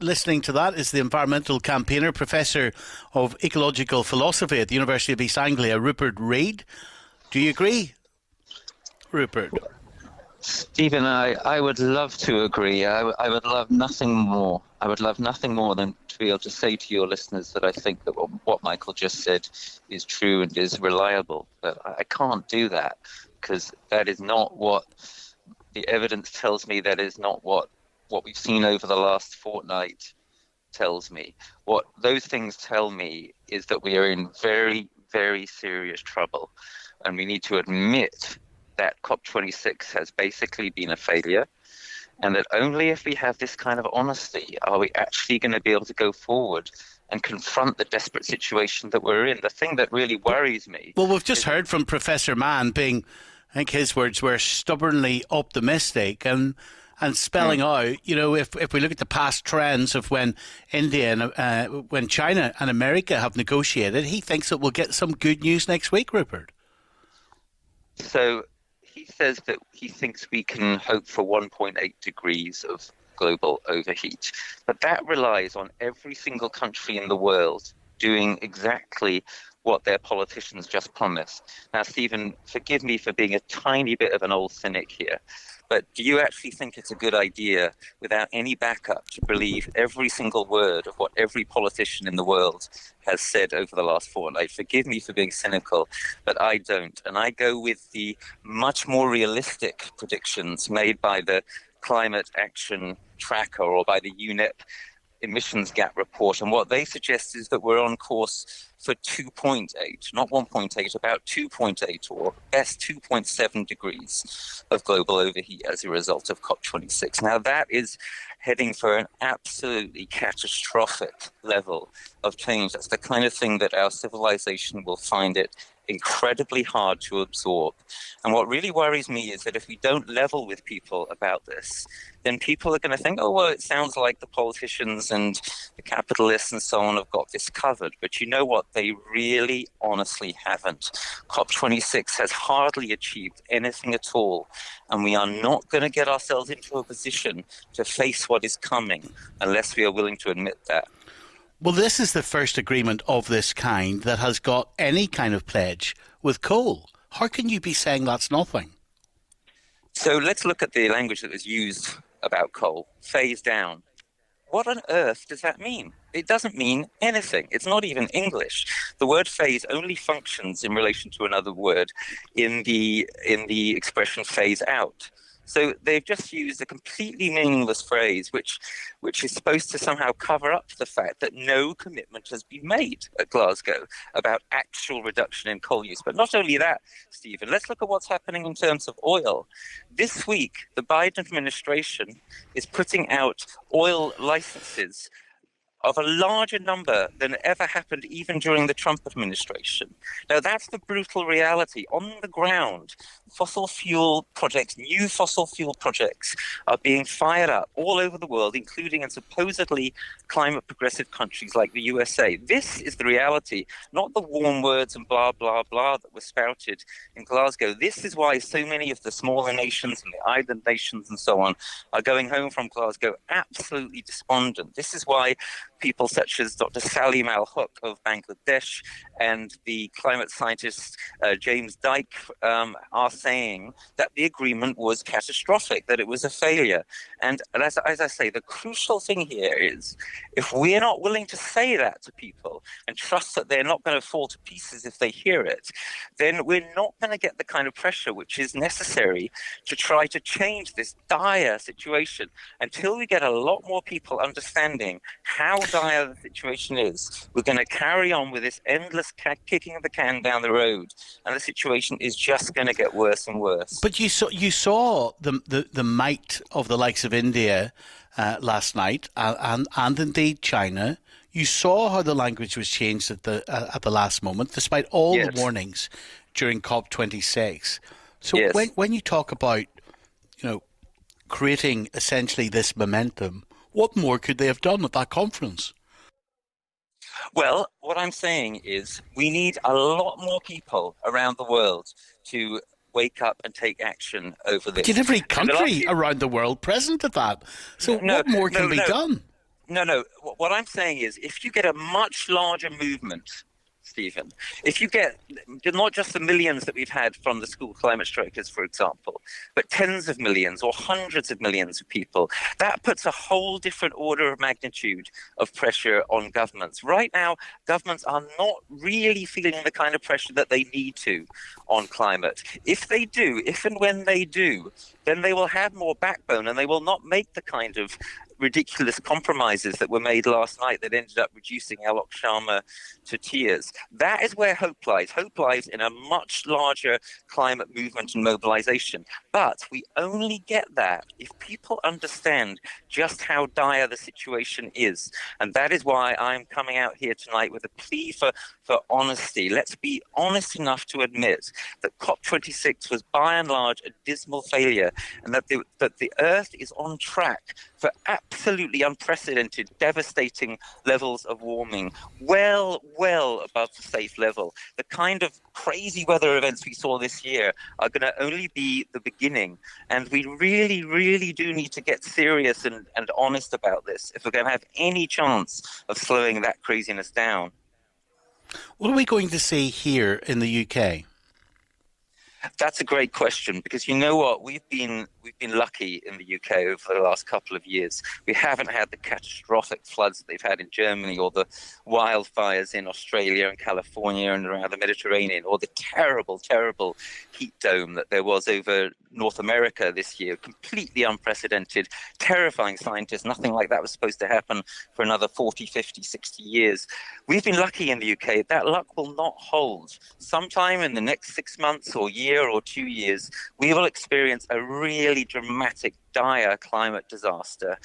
listening to that is the environmental campaigner, Professor of Ecological Philosophy at the University of East Anglia, Rupert Read. Do you agree, Rupert? Stephen, I would love to agree. I would love nothing more. I would love nothing more than to be able to say to your listeners that I think that what Michael just said is true and is reliable. But I can't do that because that is not what the evidence tells me. That is not what we've seen over the last fortnight tells me. What those things tell me is that we are in very, very serious trouble. And we need to admit that COP26 has basically been a failure, and that only if we have this kind of honesty are we actually going to be able to go forward and confront the desperate situation that we're in. The thing that really worries me... Well, we've just heard from Professor Mann being, I think his words were, stubbornly optimistic and spelling out, if we look at the past trends of when India and when China and America have negotiated, he thinks that we'll get some good news next week, Rupert. So he says that he thinks we can hope for 1.8 degrees of global overheat. But that relies on every single country in the world doing exactly what their politicians just promised. Now, Stephen, forgive me for being a tiny bit of an old cynic here, but do you actually think it's a good idea, without any backup, to believe every single word of what every politician in the world has said over the last fortnight? Forgive me for being cynical, but I don't. And I go with the much more realistic predictions made by the Climate Action Tracker or by the UNEP emissions gap report. And what they suggest is that we're on course for 2.8, not 1.8, about 2.8 or best 2.7 degrees of global overheat as a result of COP26. Now that is heading for an absolutely catastrophic level of change. That's the kind of thing that our civilization will find it incredibly hard to absorb. And what really worries me is that if we don't level with people about this, then people are going to think, oh, well, it sounds like the politicians and the capitalists and so on have got this covered. But you know what? They really honestly haven't. COP26 has hardly achieved anything at all. And we are not going to get ourselves into a position to face what is coming unless we are willing to admit that. Well, this is the first agreement of this kind that has got any kind of pledge with coal. How can you be saying that's nothing? So let's look at the language that was used about coal. Phase down. What on earth does that mean? It doesn't mean anything. It's not even English. The word phase only functions in relation to another word in the expression phase out. So they've just used a completely meaningless phrase, which is supposed to somehow cover up the fact that no commitment has been made at Glasgow about actual reduction in coal use. But not only that, Stephen, let's look at what's happening in terms of oil. This week, the Biden administration is putting out oil licenses of a larger number than ever happened even during the Trump administration. Now, that's the brutal reality. On the ground, fossil fuel projects, new fossil fuel projects are being fired up all over the world, including in supposedly climate progressive countries like the USA. This is the reality, not the warm words and blah, blah, blah that were spouted in Glasgow. This is why so many of the smaller nations and the island nations and so on are going home from Glasgow absolutely despondent. This is why people such as Dr. Salim Al-Hook of Bangladesh and the climate scientist James Dyke are saying that the agreement was catastrophic, that it was a failure. And as I say, the crucial thing here is if we're not willing to say that to people and trust that they're not going to fall to pieces if they hear it, then we're not going to get the kind of pressure which is necessary to try to change this dire situation. Until we get a lot more people understanding how dire the situation is, we're going to carry on with this endless kicking of the can down the road, and the situation is just going to get worse and worse. But you saw the might of the likes of India last night, and indeed China. You saw how the language was changed at the last moment, despite all the warnings during COP26. So when you talk about creating essentially this momentum, what more could they have done at that conference? Well, what I'm saying is we need a lot more people around the world to wake up and take action over this. But every country around the world present at that. So what more can be done? No. What I'm saying is, if you get a much larger movement, Stephen, if you get not just the millions that we've had from the school climate strikers, for example, but tens of millions or hundreds of millions of people, that puts a whole different order of magnitude of pressure on governments. Right now, governments are not really feeling the kind of pressure that they need to on climate. If they do, if and when they do, then they will have more backbone and they will not make the kind of ridiculous compromises that were made last night that ended up reducing Alok Sharma to tears. That is where hope lies. Hope lies in a much larger climate movement and mobilization. But we only get that if people understand just how dire the situation is. And that is why I'm coming out here tonight with a plea for honesty. Let's be honest enough to admit that COP26 was by and large a dismal failure, and that the Earth is on track for absolutely unprecedented, devastating levels of warming, well above the safe level. The kind of crazy weather events we saw this year are going to only be the beginning. And we really do need to get serious and honest about this if we're going to have any chance of slowing that craziness down. What are we going to see here in the UK? That's a great question, because you know what, we've been lucky in the UK over the last couple of years. We haven't had the catastrophic floods that they've had in Germany, or the wildfires in Australia and California and around the Mediterranean, or the terrible heat dome that there was over North America this year. Completely unprecedented, terrifying scientists. Nothing like that was supposed to happen for another 40, 50, 60 years. We've been lucky in the UK. That luck will not hold. Sometime in the next 6 months or year or 2 years, we will experience a really dramatic, dire climate disaster.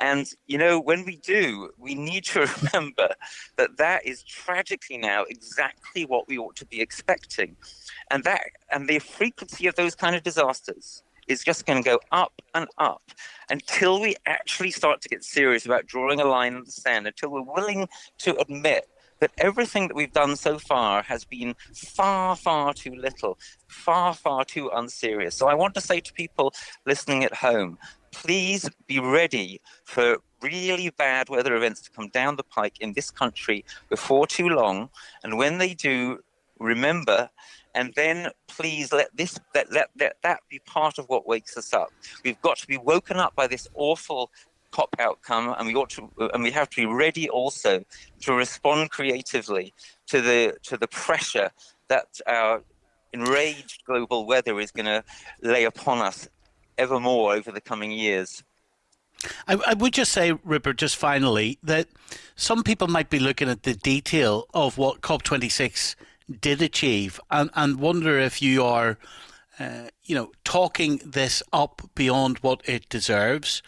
And, you know, when we do, we need to remember that that is tragically now exactly what we ought to be expecting. And the frequency of those kind of disasters is just going to go up and up until we actually start to get serious about drawing a line in the sand, until we're willing to admit that everything that we've done so far has been far too little, far too unserious. So I want to say to people listening at home, please be ready for really bad weather events to come down the pike in this country before too long. And when they do, remember, and then please let that be part of what wakes us up. We've got to be woken up by this awful COP outcome, and we have to be ready also to respond creatively to the pressure that our enraged global weather is going to lay upon us ever more over the coming years. I would just say, Rupert, just finally, that some people might be looking at the detail of what COP26 did achieve and wonder if you are, talking this up beyond what it deserves.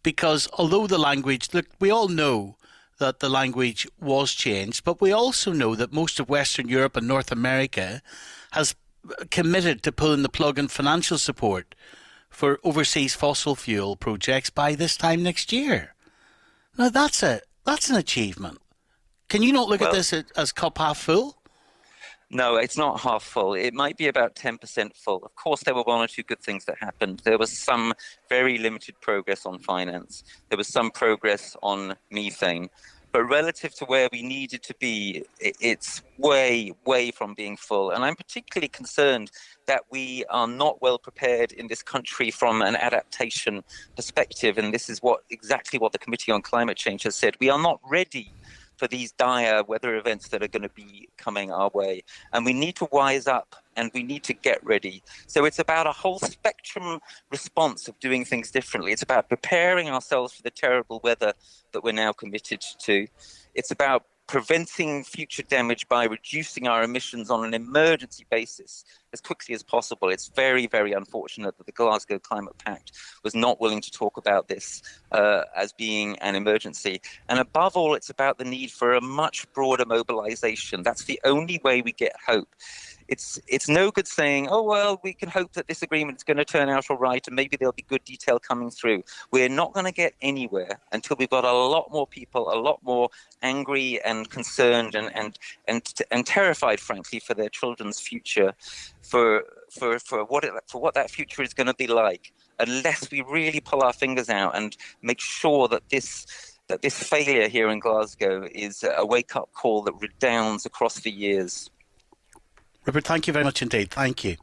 Because although the language, look, we all know that the language was changed, but we also know that most of Western Europe and North America has committed to pulling the plug on financial support for overseas fossil fuel projects by this time next year. Now that's an achievement. Can you not look at this as cup half full? No, it's not half full. It might be about 10% full. Of course, there were one or two good things that happened. There was some very limited progress on finance. There was some progress on methane. But relative to where we needed to be, it's way from being full. And I'm particularly concerned that we are not well prepared in this country from an adaptation perspective. And this is exactly what the Committee on Climate Change has said. We are not ready for these dire weather events that are going to be coming our way. And we need to wise up and we need to get ready. So it's about a whole spectrum response of doing things differently. It's about preparing ourselves for the terrible weather that we're now committed to. It's about preventing future damage by reducing our emissions on an emergency basis as quickly as possible. It's very unfortunate that the Glasgow Climate Pact was not willing to talk about this as being an emergency. And above all, it's about the need for a much broader mobilization. That's the only way we get hope. It's no good saying, oh, well, we can hope that this agreement is going to turn out all right and maybe there'll be good detail coming through. We're not going to get anywhere until we've got a lot more people, a lot more angry and concerned and terrified, frankly, for their children's future, for what that future is going to be like, unless we really pull our fingers out and make sure that this that this failure here in Glasgow is a wake-up call that redounds across the years. Rupert, thank you very much indeed. Thank you.